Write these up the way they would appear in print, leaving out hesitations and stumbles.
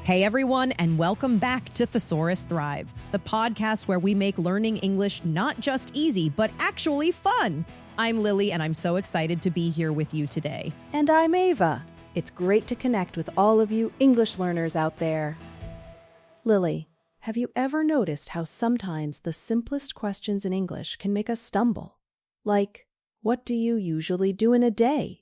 Hey everyone, and welcome back to Thesaurus Thrive, the podcast where we make learning English not just easy, but actually fun. I'm Lily, and I'm so excited to be here with you today. And I'm Ava. It's great to connect with all of you English learners out there. Lily, have you ever noticed how sometimes the simplest questions in English can make us stumble? Like, what do you usually do in a day?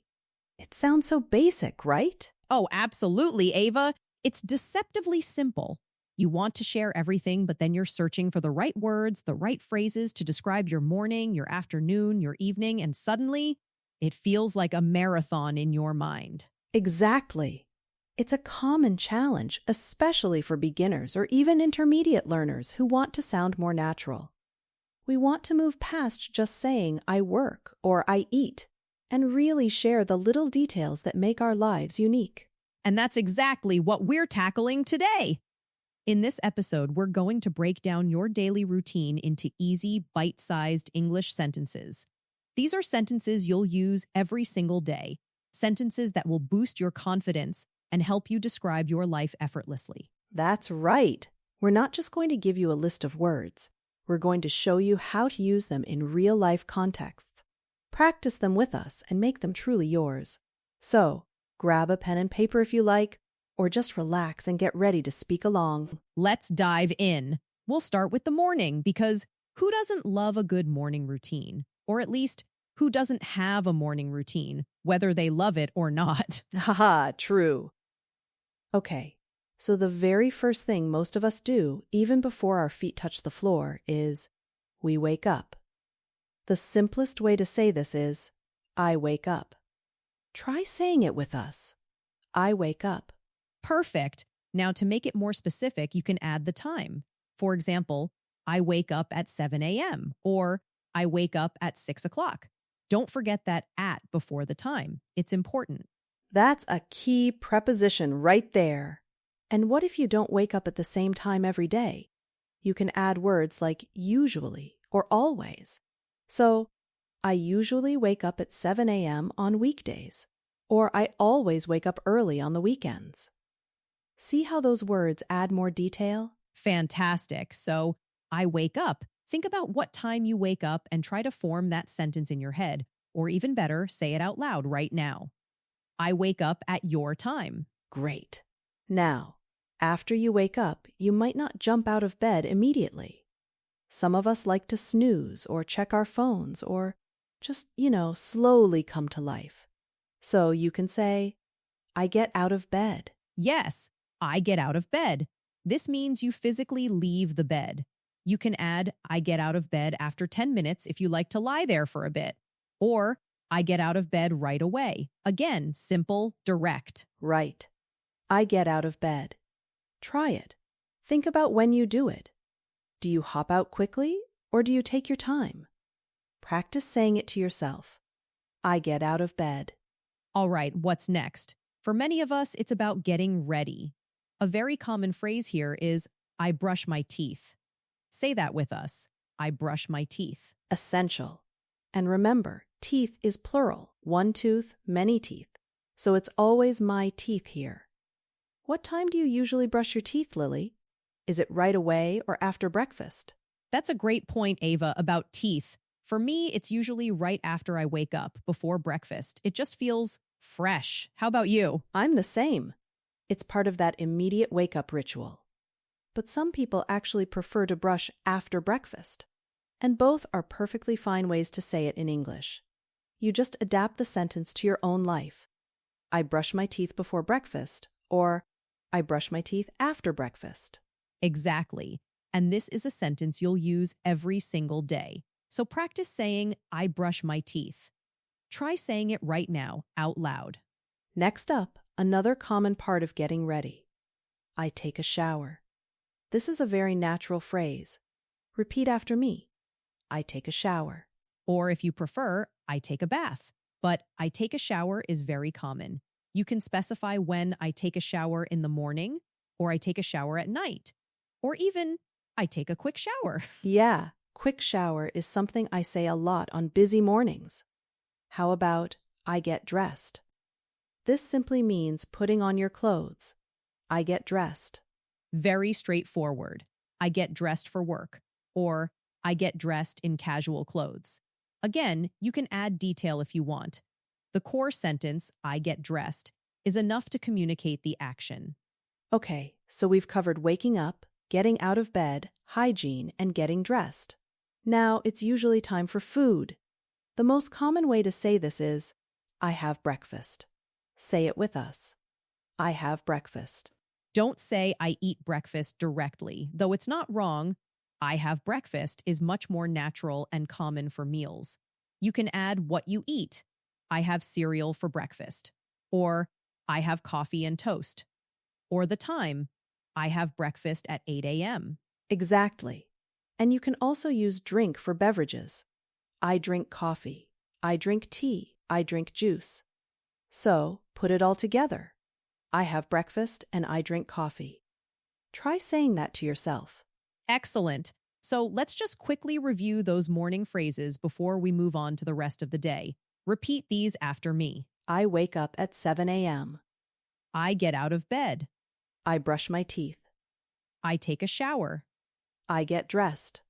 It sounds so basic, right? Oh, absolutely, Ava. It's deceptively simple. You want to share everything, but then you're searching for the right words, the right phrases to describe your morning, your afternoon, your evening, and suddenly it feels like a marathon in your mind. Exactly. It's a common challenge, especially for beginners or even intermediate learners who want to sound more natural. We want to move past just saying, I work or I eat, and really share the little details that make our lives unique. And that's exactly what we're tackling today. In this episode, we're going to break down your daily routine into easy, bite-sized English sentences. These are sentences you'll use every single day, sentences that will boost your confidence and help you describe your life effortlessly. That's right. We're not just going to give you a list of words. We're going to show you how to use them in real-life contexts. Practice them with us and make them truly yours. So, grab a pen and paper if you like, or just relax and get ready to speak along. Let's dive in. We'll start with the morning, because who doesn't love a good morning routine? Or at least, who doesn't have a morning routine, whether they love it or not? Haha, true. Okay, so the very first thing most of us do, even before our feet touch the floor, is we wake up. The simplest way to say this is, I wake up. Try saying it with us. I wake up. Perfect. Now, to make it more specific, you can add the time. For example, I wake up at 7 a.m. or I wake up at 6 o'clock. Don't forget that at before the time. It's important. That's a key preposition right there. And what if you don't wake up at the same time every day? You can add words like usually or always. So, I usually wake up at 7 a.m. on weekdays, or I always wake up early on the weekends. See how those words add more detail? Fantastic. So, I wake up. Think about what time you wake up and try to form that sentence in your head, or even better, say it out loud right now. I wake up at your time. Great. Now, after you wake up, you might not jump out of bed immediately. Some of us like to snooze or check our phones or just, slowly come to life. So you can say, I get out of bed. Yes, I get out of bed. This means you physically leave the bed. You can add, I get out of bed after 10 minutes if you like to lie there for a bit. Or, I get out of bed right away. Again, simple, direct. Right. I get out of bed. Try it. Think about when you do it. Do you hop out quickly or do you take your time? Practice saying it to yourself. I get out of bed. All right, what's next? For many of us, it's about getting ready. A very common phrase here is, I brush my teeth. Say that with us. I brush my teeth. Essential. And remember, teeth is plural. One tooth, many teeth. So it's always my teeth here. What time do you usually brush your teeth, Lily? Is it right away or after breakfast? That's a great point, Ava, about teeth. For me, it's usually right after I wake up, before breakfast. It just feels fresh. How about you? I'm the same. It's part of that immediate wake-up ritual. But some people actually prefer to brush after breakfast. And both are perfectly fine ways to say it in English. You just adapt the sentence to your own life. I brush my teeth before breakfast, or I brush my teeth after breakfast. Exactly. And this is a sentence you'll use every single day. So practice saying, I brush my teeth. Try saying it right now, out loud. Next up, another common part of getting ready. I take a shower. This is a very natural phrase. Repeat after me. I take a shower. Or if you prefer, I take a bath. But I take a shower is very common. You can specify when I take a shower in the morning, or I take a shower at night, or even I take a quick shower. Yeah, quick shower is something I say a lot on busy mornings. How about I get dressed? This simply means putting on your clothes. I get dressed. Very straightforward. I get dressed for work, or I get dressed in casual clothes. Again, you can add detail if you want. The core sentence, I get dressed, is enough to communicate the action. Okay, so we've covered waking up, getting out of bed, hygiene, and getting dressed. Now it's usually time for food. The most common way to say this is, I have breakfast. Say it with us. I have breakfast. Don't say I eat breakfast directly, though it's not wrong. I have breakfast is much more natural and common for meals. You can add what you eat. I have cereal for breakfast. Or I have coffee and toast. Or the time. I have breakfast at 8 a.m. Exactly. And you can also use drink for beverages. I drink coffee. I drink tea. I drink juice. So, put it all together. I have breakfast and I drink coffee. Try saying that to yourself. Excellent. So let's just quickly review those morning phrases before we move on to the rest of the day. Repeat these after me. I wake up at 7 a.m. I get out of bed. I brush my teeth. I take a shower. I get dressed.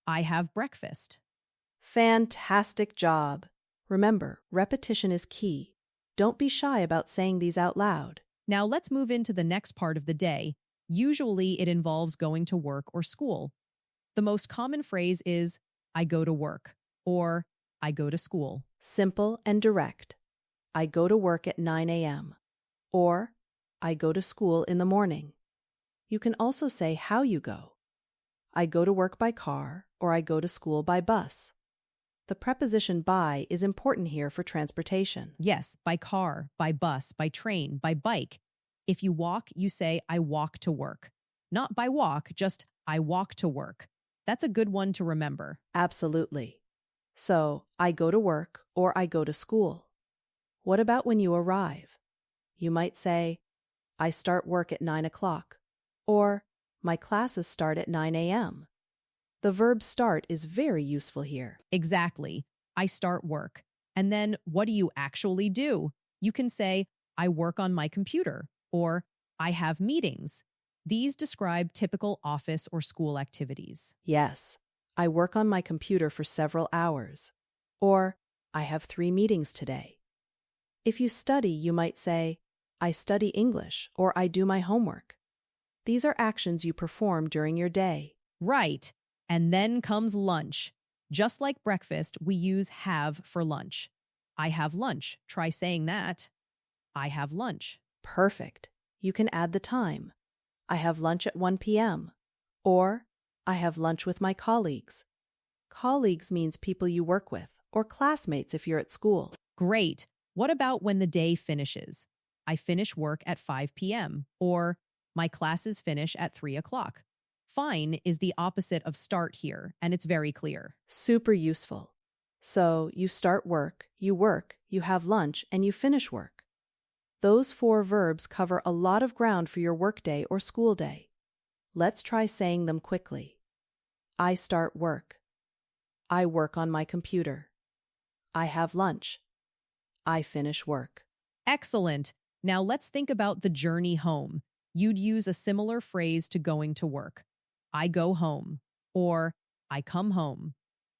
I have breakfast. Fantastic job! Remember, repetition is key. Don't be shy about saying these out loud. Now let's move into the next part of the day. Usually it involves going to work or school. The most common phrase is, I go to work, or I go to school. Simple and direct. I go to work at 9 a.m. Or, I go to school in the morning. You can also say how you go. I go to work by car, or I go to school by bus. The preposition by is important here for transportation. Yes, by car, by bus, by train, by bike. If you walk, you say, I walk to work. Not by walk, just I walk to work. That's a good one to remember. Absolutely. So, I go to work or I go to school. What about when you arrive? You might say, I start work at 9 o'clock, or my classes start at 9 a.m. The verb start is very useful here. Exactly. I start work. And then what do you actually do? You can say, I work on my computer, or I have meetings. These describe typical office or school activities. Yes, I work on my computer for several hours. Or, I have 3 meetings today. If you study, you might say, I study English, or I do my homework. These are actions you perform during your day. Right. And then comes lunch. Just like breakfast, we use have for lunch. I have lunch. Try saying that. I have lunch. Perfect. You can add the time. I have lunch at 1 p.m. Or, I have lunch with my colleagues. Colleagues means people you work with, or classmates if you're at school. Great. What about when the day finishes? I finish work at 5 p.m. Or my classes finish at 3 o'clock. Fine is the opposite of start here, and it's very clear. Super useful. So, you start work, you have lunch, and you finish work. Those 4 verbs cover a lot of ground for your workday or school day. Let's try saying them quickly. I start work. I work on my computer. I have lunch. I finish work. Excellent. Now let's think about the journey home. You'd use a similar phrase to going to work. I go home, or I come home.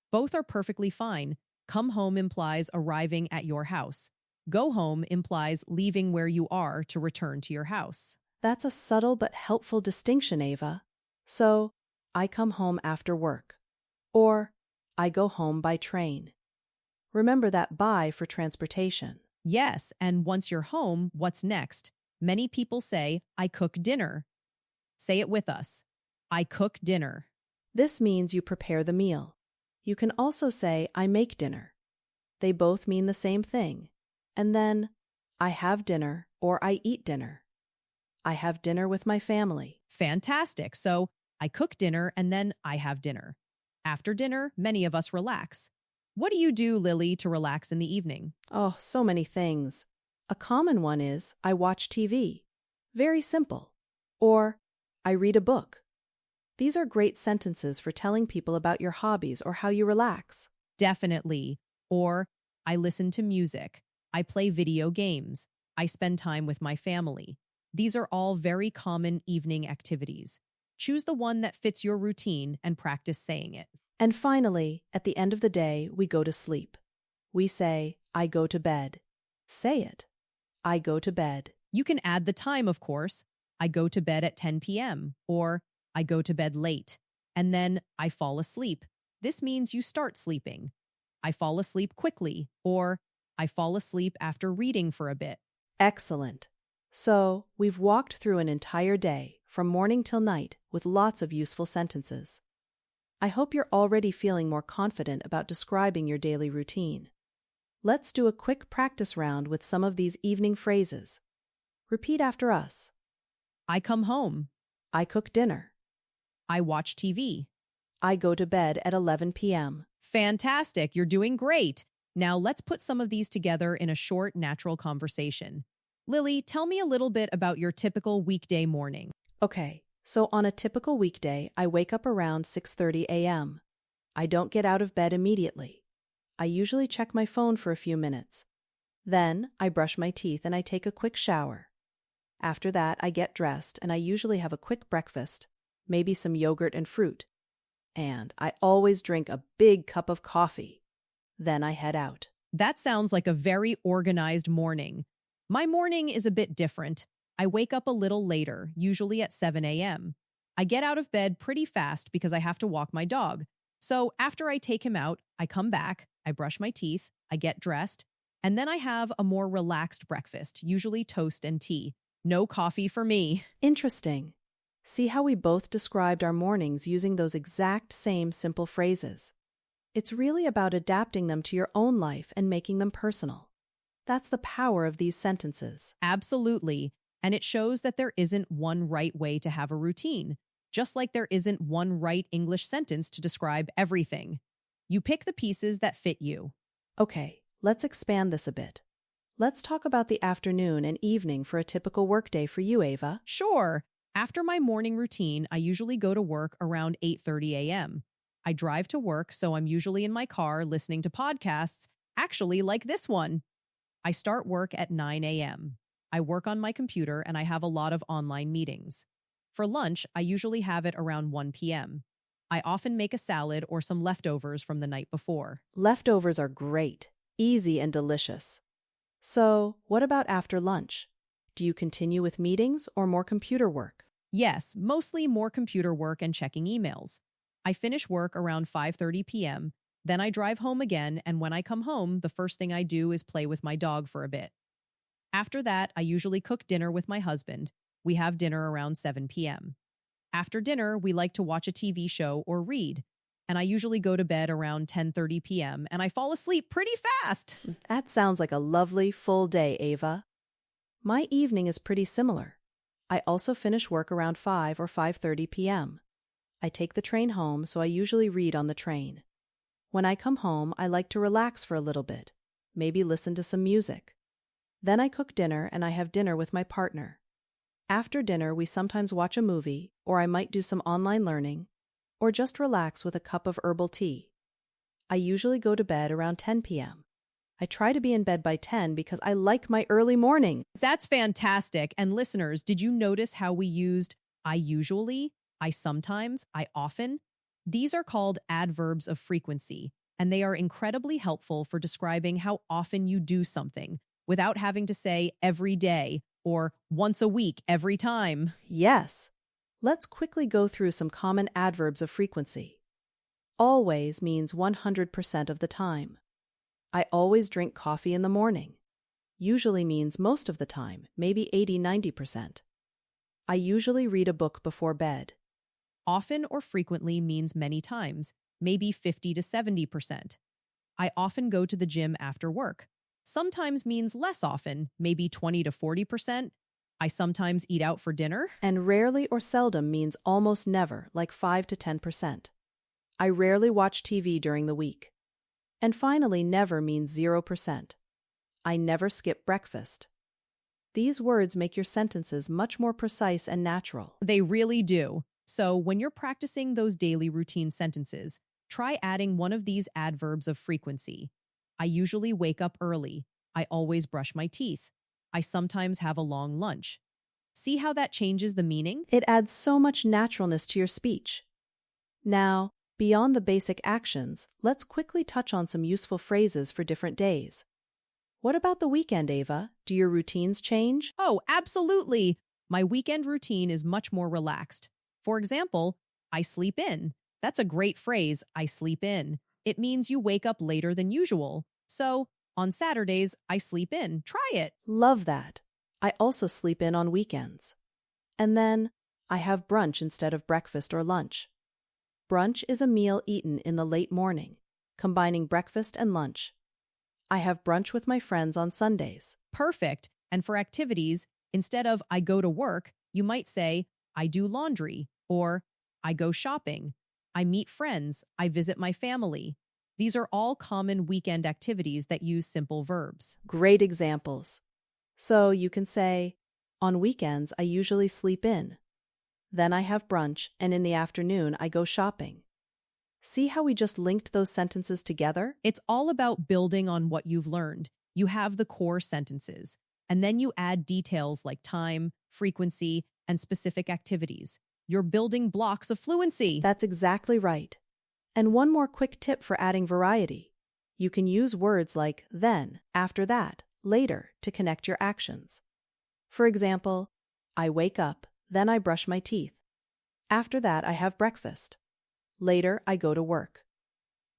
Both are perfectly fine. Come home implies arriving at your house. Go home implies leaving where you are to return to your house. That's a subtle but helpful distinction, Ava. So, I come home after work. Or, I go home by train. Remember that by for transportation. Yes, and once you're home, what's next? Many people say, I cook dinner. Say it with us. I cook dinner. This means you prepare the meal. You can also say, I make dinner. They both mean the same thing. And then, I have dinner or I eat dinner. I have dinner with my family. Fantastic. So, I cook dinner and then I have dinner. After dinner, many of us relax. What do you do, Lily, to relax in the evening? Oh, so many things. A common one is, I watch TV. Very simple. Or, I read a book. These are great sentences for telling people about your hobbies or how you relax. Definitely. Or, I listen to music. I play video games. I spend time with my family. These are all very common evening activities. Choose the one that fits your routine and practice saying it. And finally, at the end of the day, we go to sleep. We say, I go to bed. Say it. I go to bed. You can add the time, of course. I go to bed at 10 p.m. or I go to bed late. And then I fall asleep. This means you start sleeping. I fall asleep quickly or I fall asleep after reading for a bit. Excellent. So, we've walked through an entire day, from morning till night, with lots of useful sentences. I hope you're already feeling more confident about describing your daily routine. Let's do a quick practice round with some of these evening phrases. Repeat after us. I come home. I cook dinner. I watch TV. I go to bed at 11 p.m. Fantastic, you're doing great. Now let's put some of these together in a short, natural conversation. Lily, tell me a little bit about your typical weekday morning. Okay, so on a typical weekday, I wake up around 6:30 a.m. I don't get out of bed immediately. I usually check my phone for a few minutes. Then I brush my teeth and I take a quick shower. After that, I get dressed and I usually have a quick breakfast, maybe some yogurt and fruit. And I always drink a big cup of coffee. Then I head out. That sounds like a very organized morning. My morning is a bit different. I wake up a little later, usually at 7 a.m. I get out of bed pretty fast because I have to walk my dog. So after I take him out, I come back, I brush my teeth, I get dressed, and then I have a more relaxed breakfast, usually toast and tea. No coffee for me. Interesting. See how we both described our mornings using those exact same simple phrases. It's really about adapting them to your own life and making them personal. That's the power of these sentences. Absolutely. And it shows that there isn't one right way to have a routine, just like there isn't one right English sentence to describe everything. You pick the pieces that fit you. Okay, let's expand this a bit. Let's talk about the afternoon and evening for a typical workday for you, Ava. Sure. After my morning routine, I usually go to work around 8:30 a.m. I drive to work, so I'm usually in my car listening to podcasts, actually like this one. I start work at 9 a.m. I work on my computer and I have a lot of online meetings. For lunch, I usually have it around 1 p.m. I often make a salad or some leftovers from the night before. Leftovers are great, easy and delicious. So, what about after lunch? Do you continue with meetings or more computer work? Yes, mostly more computer work and checking emails. I finish work around 5:30 p.m., then I drive home again, and when I come home, the first thing I do is play with my dog for a bit. After that, I usually cook dinner with my husband. We have dinner around 7 p.m. After dinner, we like to watch a TV show or read, and I usually go to bed around 10:30 p.m., and I fall asleep pretty fast. That sounds like a lovely full day, Ava. My evening is pretty similar. I also finish work around 5 or 5:30 p.m. I take the train home, so I usually read on the train. When I come home, I like to relax for a little bit, maybe listen to some music. Then I cook dinner and I have dinner with my partner. After dinner, we sometimes watch a movie, or I might do some online learning, or just relax with a cup of herbal tea. I usually go to bed around 10 p.m. I try to be in bed by 10 because I like my early mornings. That's fantastic. And listeners, did you notice how we used I usually, I sometimes, I often? These are called adverbs of frequency, and they are incredibly helpful for describing how often you do something without having to say every day or once a week every time. Yes. Let's quickly go through some common adverbs of frequency. Always means 100% of the time. I always drink coffee in the morning. Usually means most of the time, maybe 80-90%. I usually read a book before bed. Often or frequently means many times, maybe 50 to 70%. I often go to the gym after work. Sometimes means less often, maybe 20 to 40%. I sometimes eat out for dinner. And rarely or seldom means almost never, like 5 to 10%. I rarely watch TV during the week. And finally, never means 0%. I never skip breakfast. These words make your sentences much more precise and natural. They really do. So when you're practicing those daily routine sentences, try adding one of these adverbs of frequency. I usually wake up early. I always brush my teeth. I sometimes have a long lunch. See how that changes the meaning? It adds so much naturalness to your speech. Now, beyond the basic actions, let's quickly touch on some useful phrases for different days. What about the weekend, Ava? Do your routines change? Oh, absolutely. My weekend routine is much more relaxed. For example, I sleep in. That's a great phrase, I sleep in. It means you wake up later than usual. So, on Saturdays, I sleep in. Try it. Love that. I also sleep in on weekends. And then, I have brunch instead of breakfast or lunch. Brunch is a meal eaten in the late morning, combining breakfast and lunch. I have brunch with my friends on Sundays. Perfect. And for activities, instead of I go to work, you might say I do laundry or I go shopping. I meet friends. I visit my family. These are all common weekend activities that use simple verbs. Great examples. So you can say, on weekends I usually sleep in. Then I have brunch, and in the afternoon I go shopping. See how we just linked those sentences together? It's all about building on what you've learned. You have the core sentences, and then you add details like time, frequency, and specific activities. You're building blocks of fluency. That's exactly right. And one more quick tip for adding variety. You can use words like then, after that, later to connect your actions. For example, I wake up, then I brush my teeth. After that, I have breakfast. Later, I go to work.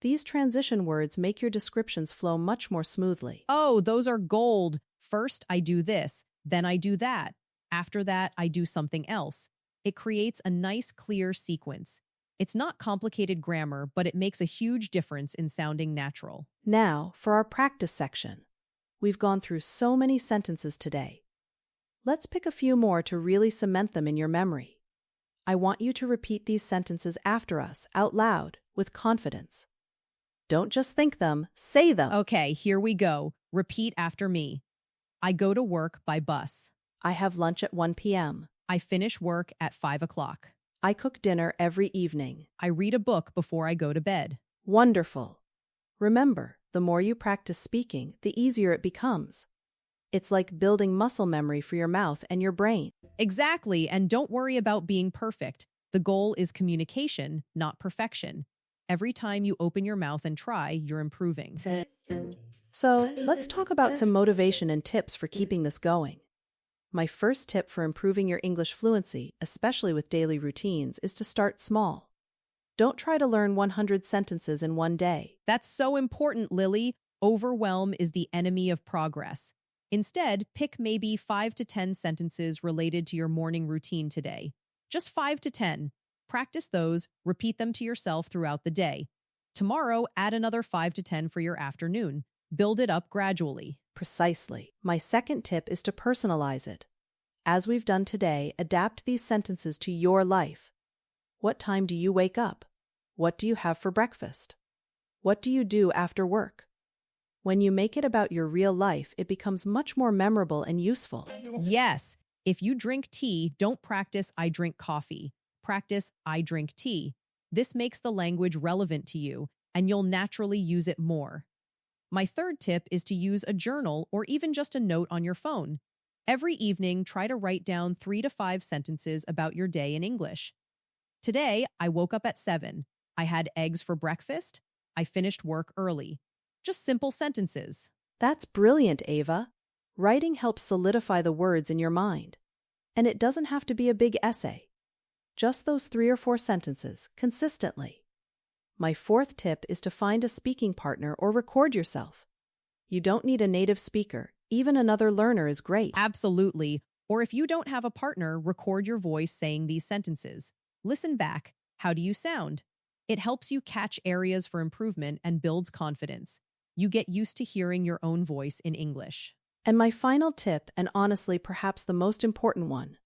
These transition words make your descriptions flow much more smoothly. Oh, those are gold. First, I do this, then I do that. After that, I do something else. It creates a nice, clear sequence. It's not complicated grammar, but it makes a huge difference in sounding natural. Now, for our practice section. We've gone through so many sentences today. Let's pick a few more to really cement them in your memory. I want you to repeat these sentences after us, out loud, with confidence. Don't just think them, say them. Okay, here we go. Repeat after me. I go to work by bus. I have lunch at 1 p.m. I finish work at 5 o'clock. I cook dinner every evening. I read a book before I go to bed. Wonderful. Remember, the more you practice speaking, the easier it becomes. It's like building muscle memory for your mouth and your brain. Exactly, and don't worry about being perfect. The goal is communication, not perfection. Every time you open your mouth and try, you're improving. So, let's talk about some motivation and tips for keeping this going. My first tip for improving your English fluency, especially with daily routines, is to start small. Don't try to learn 100 sentences in one day. That's so important, Lily. Overwhelm is the enemy of progress. Instead, pick maybe 5 to 10 sentences related to your morning routine today. Just 5 to 10. Practice those, repeat them to yourself throughout the day. Tomorrow, add another 5 to 10 for your afternoon. Build it up gradually. Precisely. My second tip is to personalize it. As we've done today, adapt these sentences to your life. What time do you wake up? What do you have for breakfast? What do you do after work? When you make it about your real life, it becomes much more memorable and useful. Yes, if you drink tea, don't practice I drink coffee. Practice I drink tea. This makes the language relevant to you, and you'll naturally use it more. My third tip is to use a journal or even just a note on your phone. Every evening, try to write down 3 to 5 sentences about your day in English. Today, I woke up at 7. I had eggs for breakfast. I finished work early. Just simple sentences. That's brilliant, Ava. Writing helps solidify the words in your mind. And it doesn't have to be a big essay. Just those 3 or 4 sentences, consistently. My fourth tip is to find a speaking partner or record yourself. You don't need a native speaker. Even another learner is great. Absolutely. Or if you don't have a partner, record your voice saying these sentences. Listen back. How do you sound? It helps you catch areas for improvement and builds confidence. You get used to hearing your own voice in English. And my final tip, and honestly perhaps the most important one,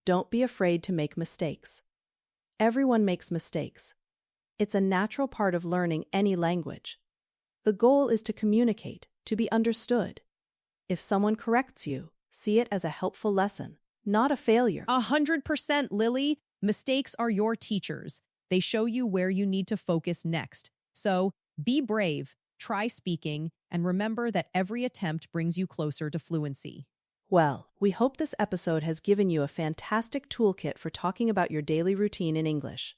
don't be afraid to make mistakes. Everyone makes mistakes. It's a natural part of learning any language. The goal is to communicate, to be understood. If someone corrects you, see it as a helpful lesson, not a failure. 100%, Lily. Mistakes are your teachers. They show you where you need to focus next. So, be brave, try speaking, and remember that every attempt brings you closer to fluency. Well, we hope this episode has given you a fantastic toolkit for talking about your daily routine in English.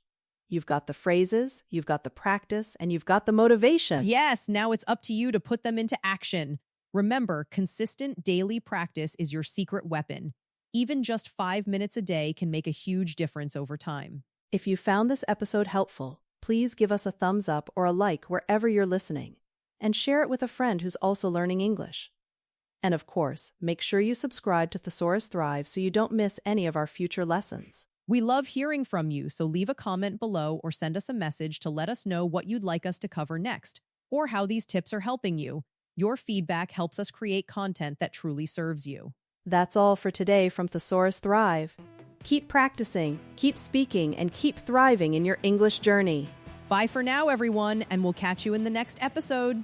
You've got the phrases, you've got the practice, and you've got the motivation. Yes, now it's up to you to put them into action. Remember, consistent daily practice is your secret weapon. Even just 5 minutes a day can make a huge difference over time. If you found this episode helpful, please give us a thumbs up or a like wherever you're listening, and share it with a friend who's also learning English. And of course, make sure you subscribe to Thesaurus Thrive so you don't miss any of our future lessons. We love hearing from you, so leave a comment below or send us a message to let us know what you'd like us to cover next, or how these tips are helping you. Your feedback helps us create content that truly serves you. That's all for today from Thesaurus Thrive. Keep practicing, keep speaking, and keep thriving in your English journey. Bye for now, everyone, and we'll catch you in the next episode.